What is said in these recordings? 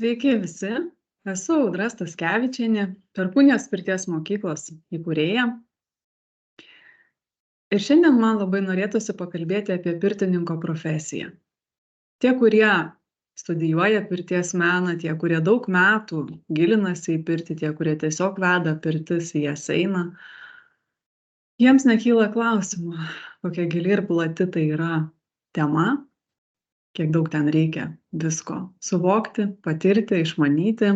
Sveiki visi, esu Audra Staskevičienė, Perkūnijos pirties mokyklos įkūrėja. Ir šiandien man labai norėtųsi pakalbėti apie pirtininko profesiją. Tie, kurie studijuoja pirties meną, tie, kurie daug metų gilinasi į pirtį, tie, kurie tiesiog veda pirtis, į jas eina, jiems nekyla klausimų, kokia gili ir plati tai yra tema, kiek daug ten reikia visko suvokti, patirti, išmanyti.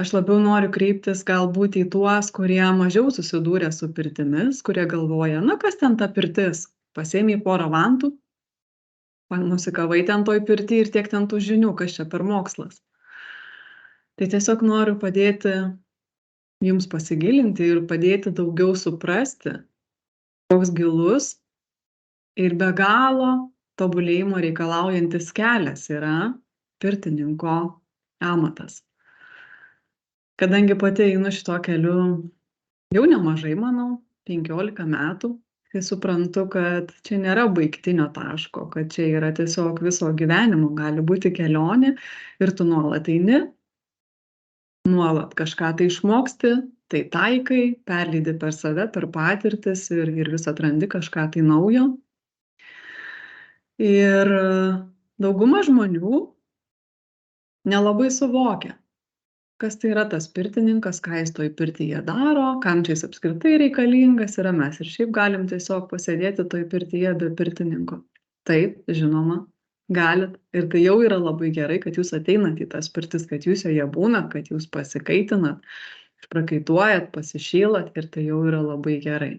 Aš labiau noriu kreiptis galbūt į tuos, kurie mažiau susidūrė su pirtimis, kurie galvoja, na kas ten ta pirtis, pasiėmei porą vantų, nusikavai ten toj pirty ir tiek ten tų žinių, kas čia per mokslas. Tai tiesiog noriu padėti jums pasigilinti ir padėti daugiau suprasti, koks gilus ir be galo tobulėjimo reikalaujantis kelias yra pirtininko amatas. Kadangi pati einu šituo keliu jau nemažai, manau, 15 metų, tai suprantu, kad čia nėra baigtinio taško, kad čia yra tiesiog viso gyvenimo, gali būti kelionė ir tu nuolat eini, nuolat kažką tai išmoksti, tai taikai, perleidi per save, per patirtis ir vis atrandi kažką tai naujo. Ir dauguma žmonių nelabai suvokia, kas tai yra tas pirtininkas, ką jis toj pirtyje daro, kam čia jis apskritai reikalingas yra, mes ir šiaip galim tiesiog pasėdėti toj pirtyje be pirtininko. Taip, žinoma, galit. Ir tai jau yra labai gerai, kad jūs ateinat į tas pirtis, kad jūs joje būnat, kad jūs pasikaitinat, prakaituojat, pasišylat ir tai jau yra labai gerai.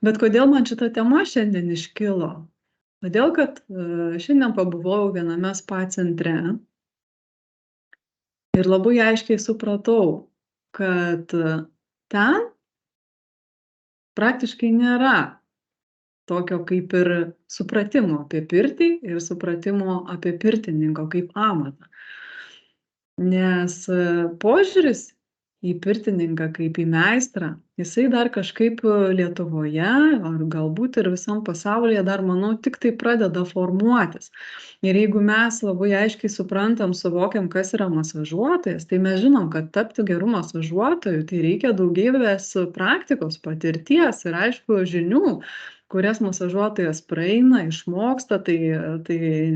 Bet kodėl man šita tema šiandien iškilo? Todėl, kad šiandien pabuvau viename spa centre ir labai aiškiai supratau, kad ten praktiškai nėra tokio kaip ir supratimo apie pirtį ir supratimo apie pirtininko kaip amatą. Nes požiūris į pirtininką kaip į meistrą, jisai dar kažkaip Lietuvoje, ar galbūt ir visam pasaulyje dar, manau, tik tai pradeda formuotis. Ir jeigu mes labai aiškiai suprantam, suvokiam, kas yra masažuotojas, tai mes žinom, kad tapti geru masažuotoju, tai reikia daugybės praktikos, patirties ir aišku žinių, kurias masažuotojas praeina, išmoksta, tai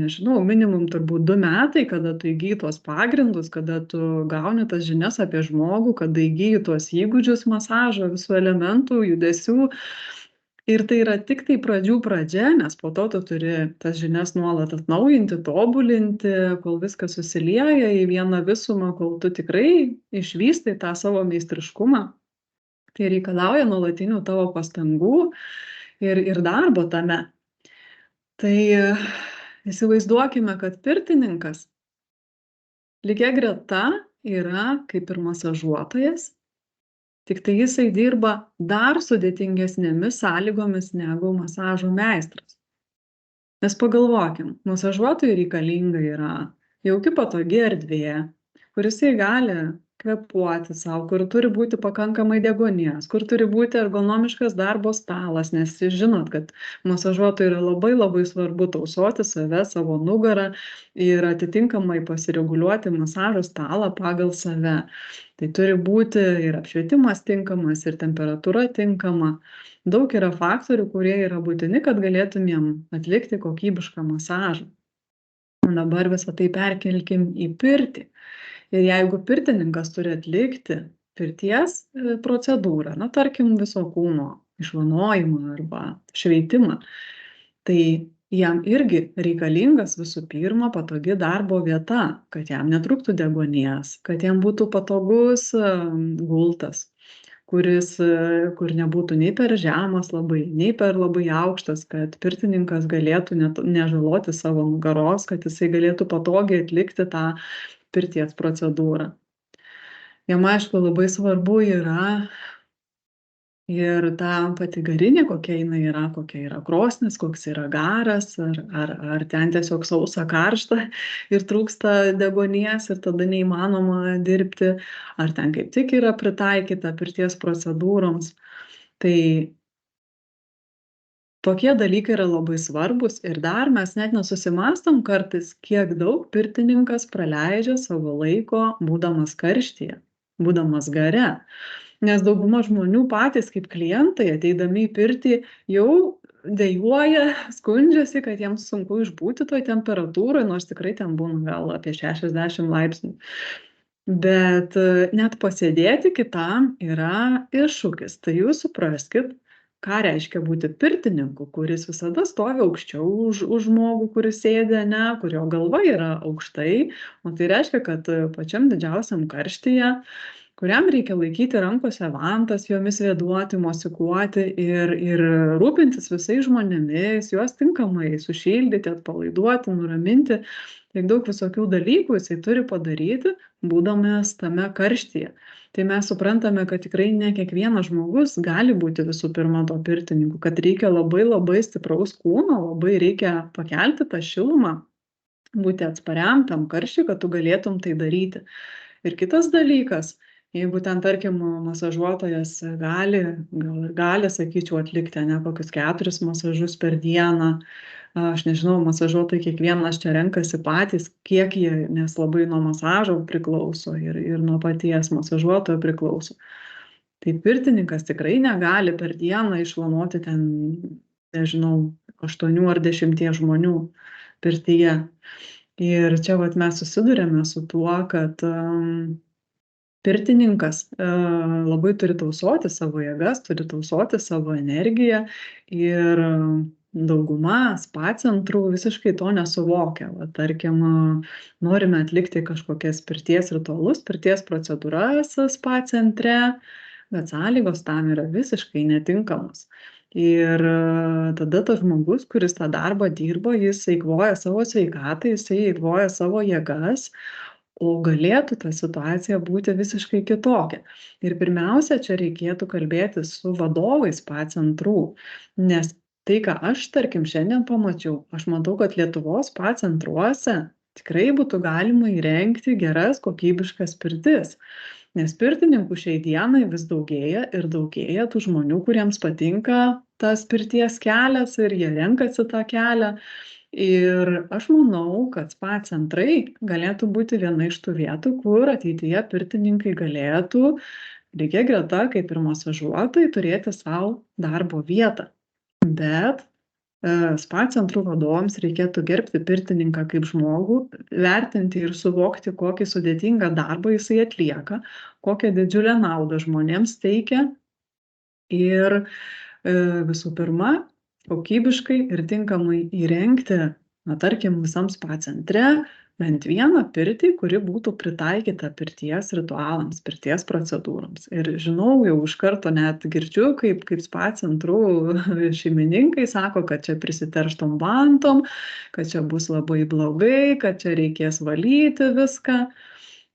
nežinau, minimum turbūt 2 metai, kada tu įgyji tuos pagrindus, kada tu gauni tas žinias apie žmogų, kada įgyji tuos įgūdžius masažo, visų elementų, judesių. Ir tai yra tik tai pradžių pradžia, nes po to tu turi tas žinias nuolat atnaujinti, tobulinti, kol viskas susilieja į vieną visumą, kol tu tikrai išvystai tą savo meistriškumą. Tai reikalauja nuolatinių tavo pastangų ir darbo tame. Tai įsivaizduokime, kad pirtininkas lygia greta yra kaip ir masažuotojas, tik tai jisai dirba dar sudėtingesnėmis sąlygomis negu masažo meistras. Nes pagalvokim, masažuotojui reikalinga yra jauki patogi erdvė, kur jisai gali kvėpuoti savo, kur turi būti pakankamai deguonies, kur turi būti ergonomiškas darbo stalas, nes jūs žinot, kad masažuotojui yra labai svarbu tausoti save, savo nugarą ir atitinkamai pasireguliuoti masažo stalą pagal save. Tai turi būti ir apšvietimas tinkamas, ir temperatūra tinkama. Daug yra faktorių, kurie yra būtini, kad galėtumėm atlikti kokybišką masažą. O dabar visą tai perkelkim į pirtį. Ir jeigu pirtininkas turi atlikti pirties procedūrą, na tarkim viso kūno išvanojimą arba šveitimą, tai jam irgi reikalingas visų pirma patogi darbo vieta, kad jam netrūktų deguonies, kad jam būtų patogus gultas, kur nebūtų nei per žemas labai, nei per labai aukštas, kad pirtininkas galėtų nežaloti savo nugaros, kad jisai galėtų patogiai atlikti tą pirties procedūrą. Jam aišku labai svarbu yra ir ta pati garinė, kokia yra krosnis, koks yra garas, ar ten tiesiog sausa karšta ir trūksta deguonies ir tada neįmanoma dirbti, ar ten kaip tik yra pritaikyta pirties procedūroms. Tai Tokie dalykai yra labai svarbūs ir dar mes net nesusimąstom kartais, kiek daug pirtininkas praleidžia savo laiko būdamas karštyje, būdamas gare. Nes dauguma žmonių patys kaip klientai ateidami į pirtį jau dejuoja, skundžiasi, kad jiems sunku išbūti toj temperatūroj, nors tikrai ten būna gal apie 60 laipsnių. Bet net pasėdėti kitam yra iššūkis. Tai jūs supraskit, ką reiškia būti pirtininku, kuris visada stovi aukščiau už žmogų, kuris sėdi, ane, kurio galva yra aukštai. O tai reiškia, kad pačiam didžiausiam karštyje, kuriam reikia laikyti rankose vantas, jomis vėduoti, mosikuoti ir rūpintis visais žmonėmis, juos tinkamai sušildyti, atpalaiduoti, nuraminti. Tiek daug visokių dalykų jisai turi padaryti, būdamas tame karštyje. Tai mes suprantame, kad tikrai ne kiekvienas žmogus gali būti visų pirma to pirtininku, kad reikia labai labai stipraus kūno, labai reikia pakelti tą šilumą, būti atspariam tam karščiui, kad tu galėtum tai daryti. Ir kitas dalykas, jeigu ten, tarkim, masažuotojas gali, sakyčiau, atlikti, ne, kokius 4 masažus per dieną, aš nežinau, masažuotojai kiekvienas čia renkasi patys, kiek jie, nes labai nuo masažo priklauso ir nuo paties masažuotojo priklauso. Tai pirtininkas tikrai negali per dieną išvanuoti ten, nežinau, 8 ar 10 žmonių pirtyje. Ir čia vat mes susiduriame su tuo, kad pirtininkas labai turi tausoti savo jėgas, turi tausoti savo energiją ir dauguma spa centrų visiškai to nesuvokia. Va, tarkim, norime atlikti kažkokias pirties ritualus, pirties procedūras spa centre, bet sąlygos tam yra visiškai netinkamos. Ir tada tas žmogus, kuris tą darbą dirbo, jis eikvoja savo sveikatą, jis eikvoja savo jėgas, o galėtų ta situacija būti visiškai kitokia. Ir pirmiausia, čia reikėtų kalbėti su vadovais spa centrų, nes tai, ką aš, tarkim, šiandien pamačiau, aš matau, kad Lietuvos spa centruose tikrai būtų galima įrengti geras kokybiškas pirtis. Nes pirtininkų šiai dienai vis daugėja ir daugėja tų žmonių, kuriems patinka tas pirties kelias ir jie renkasi tą kelią. Ir aš manau, kad spa centrai galėtų būti viena iš tų vietų, kur ateityje pirtininkai galėtų lygiai greta, kaip ir masažuotojai, turėti savo darbo vietą. Bet spa centrų vadovams reikėtų gerbti pirtininką kaip žmogų, vertinti ir suvokti, kokį sudėtingą darbą jisai atlieka, kokią didžiulę naudą žmonėms teikia. Ir visų pirma, kokybiškai ir tinkamai įrengti, na, tarkim, visam spa centre bent vieną pirtį, kuri būtų pritaikyta pirties ritualams, pirties procedūroms. Ir žinau, jau iš karto net girdžiu, kaip spa centrų šeimininkai sako, kad čia prisiterštom vantom, kad čia bus labai blogai, kad čia reikės valyti viską.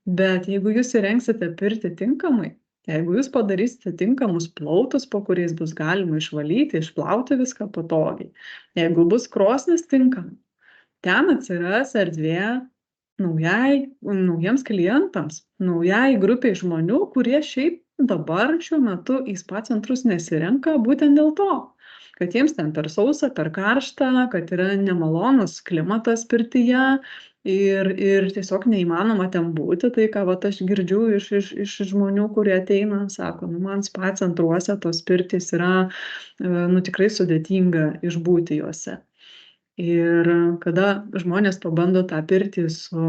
Bet jeigu jūs įrengsite pirtį tinkamai, jeigu jūs padarysite tinkamus plautus, po kuriais bus galima išvalyti, išplauti viską patogiai, jeigu bus krosnis tinkama, ten atsiras erdvė naujiems klientams, naujai grupiai žmonių, kurie šiaip dabar šiuo metu į spa centrus nesirenka būtent dėl to, kad jiems ten per sausa, per karšta, kad yra nemalonus klimatas pirtyje ir tiesiog neįmanoma ten būti. Tai, ką vat aš girdžiu iš žmonių, kurie ateina, sako, man spa centruose tos pirtys yra tikrai sudėtinga išbūti juose. Ir kada žmonės pabando tą pirtį su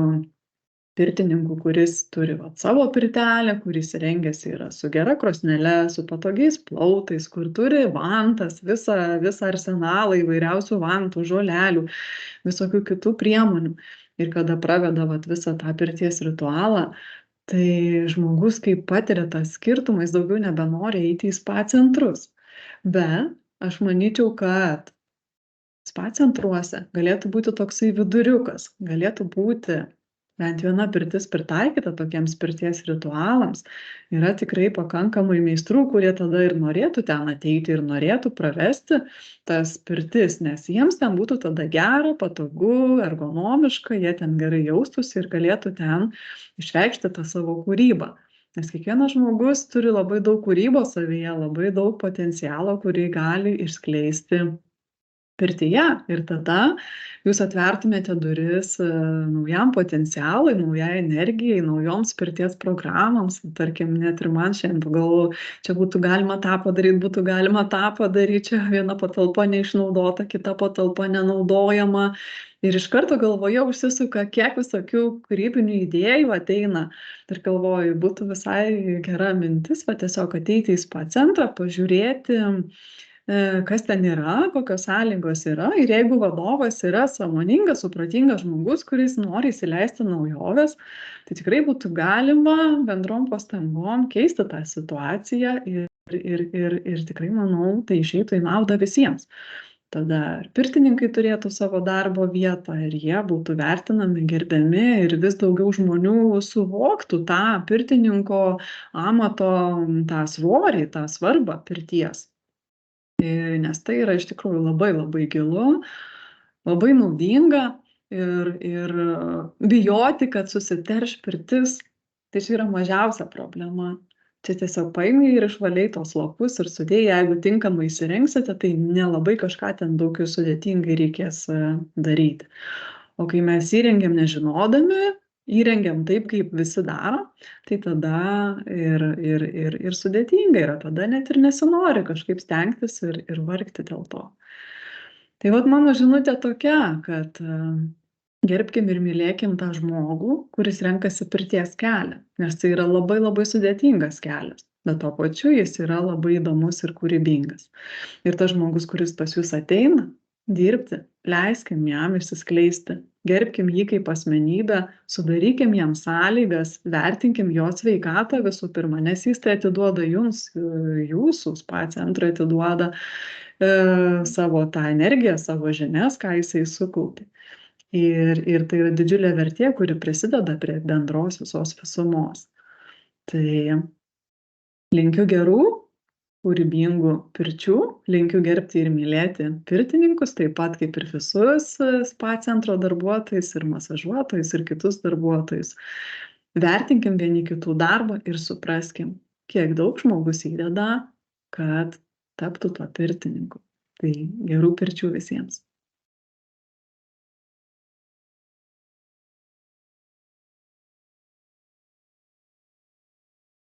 pirtininku, kuris turi savo pirtelę, kuris rengiasi yra su gera krosnele, su patogiais plautais, kur turi vantas, visą arsenalą įvairiausių vantų, žolelių, visokių kitų priemonių. Ir kada praveda visą tą pirties ritualą, tai žmogus, kai patiria tą skirtumą, jis daugiau nebenori eiti į spa centrus. Bet aš manyčiau, kad spa centruose galėtų būti toksai viduriukas, galėtų būti bent viena pirtis pritaikyta tokiems pirties ritualams. Yra tikrai pakankamai meistrų, kurie tada ir norėtų ten ateiti ir norėtų pravesti tas pirtis, nes jiems ten būtų tada gera, patogu, ergonomiška, jie ten gerai jaustųsi ir galėtų ten išreikšti tą savo kūrybą. Nes kiekvienas žmogus turi labai daug kūrybos savyje, labai daug potencialo, kurį gali išskleisti pirtyje ir tada jūs atvertumėte duris naujam potencialui, naujai energijai, naujoms pirties programoms. Tarkim, net ir man šiandien pagalvojau, čia būtų galima tą padaryt, būtų galima tą padaryt, čia viena patalpa neišnaudota, kita patalpa nenaudojama. Ir iš karto galvoje užsisuka, kiek visokių kūrybinių idėjų ateina. Ir galvoju, būtų visai gera mintis, va tiesiog ateiti į spa centrą, pažiūrėti, kas ten yra, kokios sąlygos yra. Ir jeigu vadovas yra sąmoningas, supratingas žmogus, kuris nori įsileisti naujoves, tai tikrai būtų galima bendrom pastangom keisti tą situaciją ir tikrai, manau, tai išeitų į naudą visiems. Tada ir pirtininkai turėtų savo darbo vietą ir jie būtų vertinami, gerbiami ir vis daugiau žmonių suvoktų tą pirtininko amato, tą svorį, tą svarbą pirties. Nes tai yra iš tikrųjų labai labai gilu, labai naudinga ir bijoti, kad susiterš pirtis, tai čia yra mažiausia problema. Čia tiesiog paimi ir išvaliai tuos lapus ir sudėjai, jeigu tinkamai įsirengsite, tai nelabai kažką ten daug ir sudėtingai reikės daryti. O kai mes įrengiam nežinodami, įrengiam taip, kaip visi daro, tai tada ir sudėtinga yra, tada net ir nesinori kažkaip stengtis ir vargti dėl to. Tai vat mano žinutė tokia, kad gerbkim ir mylėkim tą žmogų, kuris renkasi pirties kelią, nes tai yra labai labai sudėtingas kelias, bet tuo pačiu jis yra labai įdomus ir kūrybingas. Ir tas žmogus, kuris pas jūs ateina dirbti, leiskim jam išsiskleisti, gerbkim jį kaip asmenybę, sudarykim jam sąlygas, vertinkim jo sveikatą visų pirma, nes jis tai atiduoda jums, jūsų spa centrui atiduoda savo tą energiją, savo žinias, ką jisai sukaupė. Ir tai yra didžiulė vertė, kuri prisideda prie bendros visos visumos. Tai linkiu gerų, kūrybingų pirčių, linkiu gerbti ir mylėti pirtininkus, taip pat kaip ir visus spa centro darbuotojus ir masažuotojus ir kitus darbuotojus. Vertinkim vieni kitų darbą ir supraskim, kiek daug žmogus įdeda, kad taptų tuo pirtininku. Tai gerų pirčių visiems.